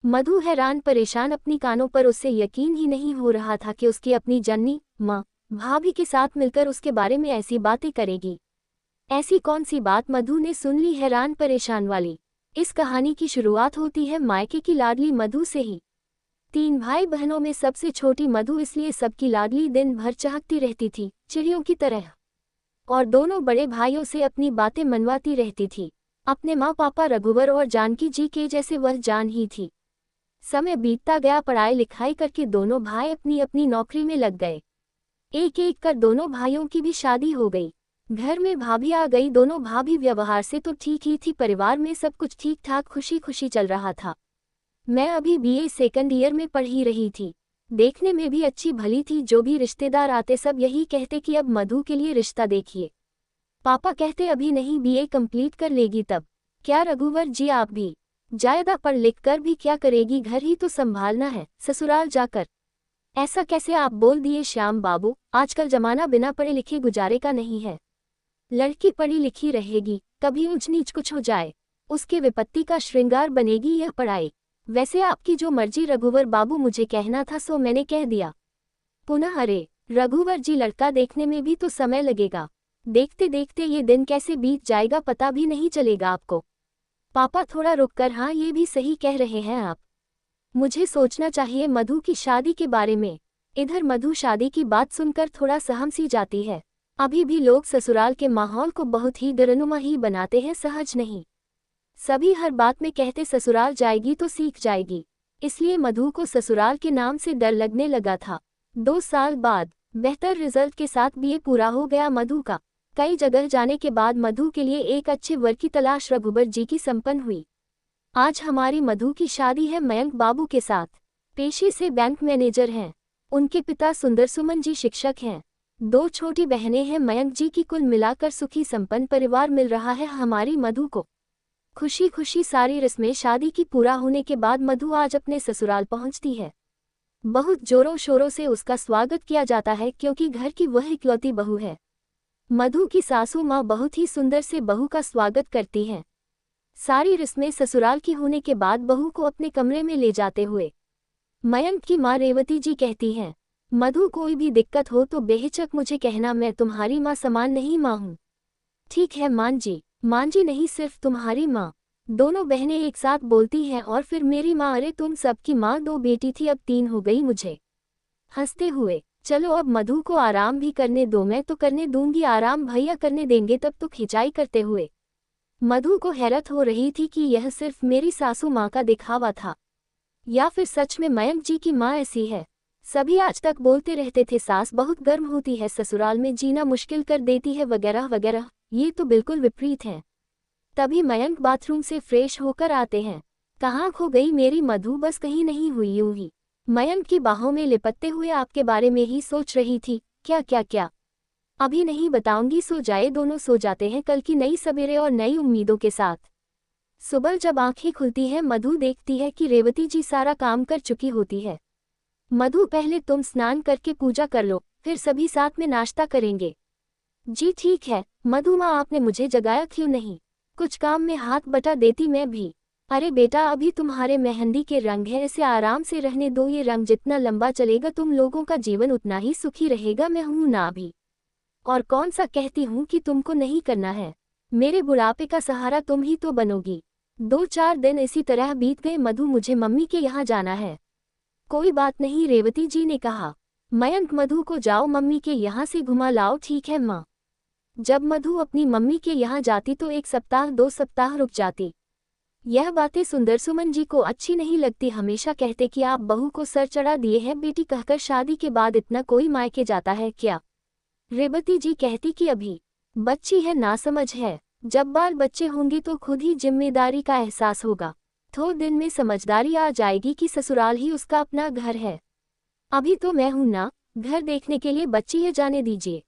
मधु हैरान परेशान अपनी कानों पर, उससे यकीन ही नहीं हो रहा था कि उसकी अपनी जननी माँ भाभी के साथ मिलकर उसके बारे में ऐसी बातें करेगी। ऐसी कौन सी बात मधु ने सुन ली हैरान परेशान वाली। इस कहानी की शुरुआत होती है मायके की लाडली मधु से ही। 3 भाई बहनों में सबसे छोटी मधु इसलिए सबकी लाडली दिन भर चहकती रहती थी चिड़ियों की तरह, और दोनों बड़े भाइयों से अपनी बातें मनवाती रहती थी। अपने माँ पापा रघुवर और जानकी जी के जैसे वह जान ही थी। समय बीतता गया, पढ़ाई लिखाई करके दोनों भाई अपनी अपनी नौकरी में लग गए। एक एक कर दोनों भाइयों की भी शादी हो गई। घर में भाभी आ गई। दोनों भाभी व्यवहार से तो ठीक ही थी, परिवार में सब कुछ ठीक ठाक खुशी खुशी चल रहा था। मैं अभी बीए सेकंड ईयर में पढ़ ही रही थी। देखने में भी अच्छी भली थी। जो भी रिश्तेदार आते सब यही कहते कि अब मधु के लिए रिश्ता देखिए। पापा कहते अभी नहीं, बीए कंप्लीट कर लेगी तब। क्या रघुवर जी आप भी? ज्यादा पढ़ लिख कर भी क्या करेगी, घर ही तो संभालना है ससुराल जाकर। ऐसा कैसे आप बोल दिए श्याम बाबू, आजकल जमाना बिना पढ़े लिखे गुजारे का नहीं है। लड़की पढ़ी लिखी रहेगी, कभी ऊंच नीच कुछ हो जाए, उसके विपत्ति का श्रृंगार बनेगी यह पढ़ाई। वैसे आपकी जो मर्जी रघुवर बाबू, मुझे कहना था सो मैंने कह दिया। पुनः अरे रघुवर जी, लड़का देखने में भी तो समय लगेगा। देखते देखते ये दिन कैसे बीत जाएगा पता भी नहीं चलेगा आपको। पापा थोड़ा रुक कर, हाँ ये भी सही कह रहे हैं आप, मुझे सोचना चाहिए मधु की शादी के बारे में। इधर मधु शादी की बात सुनकर थोड़ा सहम सी जाती है। अभी भी लोग ससुराल के माहौल को बहुत ही डरनुमा ही बनाते हैं, सहज नहीं। सभी हर बात में कहते ससुराल जाएगी तो सीख जाएगी, इसलिए मधु को ससुराल के नाम से डर लगने लगा था। 2 साल बाद बेहतर रिजल्ट के साथ बीए पूरा हो गया मधु का। कई जगह जाने के बाद मधु के लिए एक अच्छे वर की तलाश रघुबर जी की संपन्न हुई। आज हमारी मधु की शादी है मयंक बाबू के साथ। पेशे से बैंक मैनेजर हैं। उनके पिता सुंदर सुमन जी शिक्षक हैं। 2 छोटी बहनें हैं मयंक जी की। कुल मिलाकर सुखी संपन्न परिवार मिल रहा है हमारी मधु को। खुशी खुशी सारी रस्में शादी की पूरा होने के बाद मधु आज अपने ससुराल पहुंचती है। बहुत जोरों शोरों से उसका स्वागत किया जाता है, क्योंकि घर की वह इकलौती बहू है। मधु की सासू माँ बहुत ही सुंदर से बहू का स्वागत करती हैं। सारी रस्में ससुराल की होने के बाद बहू को अपने कमरे में ले जाते हुए मयंक की माँ रेवती जी कहती हैं, मधु कोई भी दिक्कत हो तो बेहिचक मुझे कहना, मैं तुम्हारी माँ समान नहीं माँ हूँ। ठीक है मान जी नहीं, सिर्फ तुम्हारी माँ। दोनों बहनें एक साथ बोलती हैं। और फिर मेरी माँ, अरे तुम सबकी माँ 2 बेटी थी अब 3 हो गई मुझे। हंसते हुए, चलो अब मधु को आराम भी करने दो। मैं तो करने दूंगी आराम, भैया करने देंगे तब तो, खिंचाई करते हुए। मधु को हैरत हो रही थी कि यह सिर्फ मेरी सासू माँ का दिखावा था, या फिर सच में मयंक जी की माँ ऐसी है। सभी आज तक बोलते रहते थे सास बहुत गर्म होती है, ससुराल में जीना मुश्किल कर देती है वगैरह वगैरह। ये तो बिल्कुल विपरीत है। तभी मयंक बाथरूम से फ्रेश होकर आते हैं। कहाँ खो गई मेरी मधु, बस कहीं नहीं हुई यूं ही मयंक की बाहों में लिपटते हुए आपके बारे में ही सोच रही थी। क्या क्या क्या? अभी नहीं बताऊंगी, सो जाए। दोनों सो जाते हैं कल की नई सवेरे और नई उम्मीदों के साथ। सुबह जब आंखें खुलती हैं मधु देखती है कि रेवती जी सारा काम कर चुकी होती है। मधु पहले तुम स्नान करके पूजा कर लो, फिर सभी साथ में नाश्ता करेंगे। जी ठीक है मधु माँ, आपने मुझे जगाया क्यों नहीं? कुछ काम में हाथ बटा देती मैं भी। अरे बेटा अभी तुम्हारे मेहंदी के रंग है, इसे आराम से रहने दो। ये रंग जितना लंबा चलेगा तुम लोगों का जीवन उतना ही सुखी रहेगा। मैं हूं ना अभी, और कौन सा कहती हूँ कि तुमको नहीं करना है। मेरे बुढ़ापे का सहारा तुम ही तो बनोगी। 2-4 दिन इसी तरह बीत गए। मधु मुझे मम्मी के यहाँ जाना है। कोई बात नहीं रेवती जी ने कहा। मयंक मधु को जाओ मम्मी के यहाँ से घुमा लाओ। ठीक है माँ। जब मधु अपनी मम्मी के यहाँ जाती तो 1 सप्ताह 2 सप्ताह रुक जाती। यह बातें सुंदर सुमन जी को अच्छी नहीं लगती। हमेशा कहते कि आप बहू को सर चढ़ा दिए हैं बेटी कहकर, शादी के बाद इतना कोई मायके जाता है क्या? रेवती जी कहती कि अभी बच्ची है, नासमझ है। जब बाल बच्चे होंगे तो खुद ही जिम्मेदारी का एहसास होगा। थोड़े दिन में समझदारी आ जाएगी कि ससुराल ही उसका अपना घर है। अभी तो मैं हूं ना, घर देखने के लिए बच्ची है, जाने दीजिए।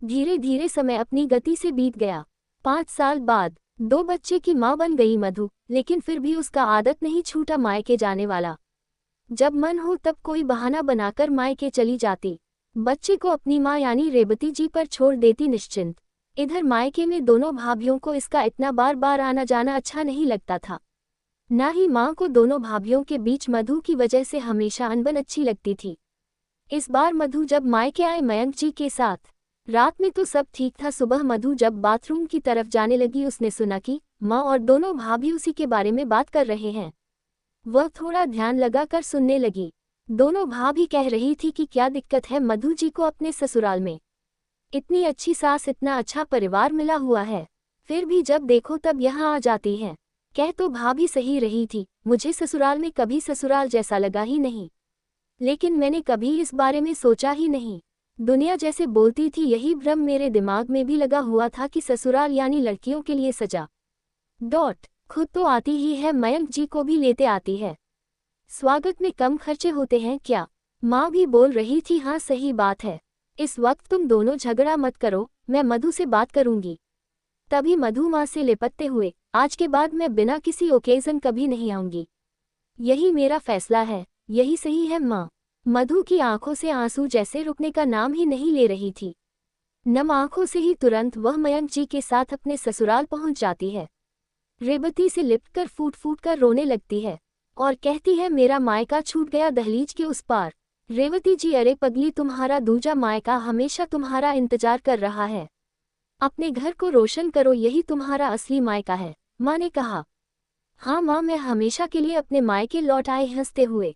धीरे धीरे समय अपनी गति से बीत गया। 5 साल बाद 2 बच्चे की माँ बन गई मधु, लेकिन फिर भी उसका आदत नहीं छूटा मायके जाने वाला। जब मन हो तब कोई बहाना बनाकर मायके चली जाती। बच्चे को अपनी माँ यानी रेवती जी पर छोड़ देती निश्चिंत। इधर मायके में दोनों भाभियों को इसका इतना बार बार आना जाना अच्छा नहीं लगता था। ना ही माँ को दोनों भाभीयों के बीच मधु की वजह से हमेशा अनबन अच्छी लगती थी। इस बार मधु जब मायके आए मयंक जी के साथ, रात में तो सब ठीक था। सुबह मधु जब बाथरूम की तरफ जाने लगी, उसने सुना कि माँ और दोनों भाभी उसी के बारे में बात कर रहे हैं। वह थोड़ा ध्यान लगाकर सुनने लगी। दोनों भाभी कह रही थी कि क्या दिक्कत है मधु जी को अपने ससुराल में, इतनी अच्छी सास, इतना अच्छा परिवार मिला हुआ है, फिर भी जब देखो तब यहाँ आ जाती हैं। कह तो भाभी सही रही थी, मुझे ससुराल में कभी ससुराल जैसा लगा ही नहीं, लेकिन मैंने कभी इस बारे में सोचा ही नहीं। दुनिया जैसे बोलती थी यही भ्रम मेरे दिमाग में भी लगा हुआ था कि ससुराल यानी लड़कियों के लिए सजा खुद तो आती ही है, मयंक जी को भी लेते आती है। स्वागत में कम खर्चे होते हैं क्या? माँ भी बोल रही थी। हाँ सही बात है, इस वक्त तुम दोनों झगड़ा मत करो, मैं मधु से बात करूंगी। तभी मधु माँ से लिपटते हुए, आज के बाद मैं बिना किसी ओकेजन कभी नहीं आऊंगी, यही मेरा फैसला है, यही सही है माँ। मधु की आंखों से आंसू जैसे रुकने का नाम ही नहीं ले रही थी। नम आंखों से ही तुरंत वह मयंक जी के साथ अपने ससुराल पहुंच जाती है। रेवती से लिपटकर फूट फूट कर रोने लगती है और कहती है मेरा मायका छूट गया दहलीज के उस पार। रेवती जी, अरे पगली, तुम्हारा दूजा मायका हमेशा तुम्हारा इंतजार कर रहा है, अपने घर को रोशन करो, यही तुम्हारा असली मायका है। माँ ने कहा। हाँ माँ, मैं हमेशा के लिए अपने मायके लौट आए। हंसते हुए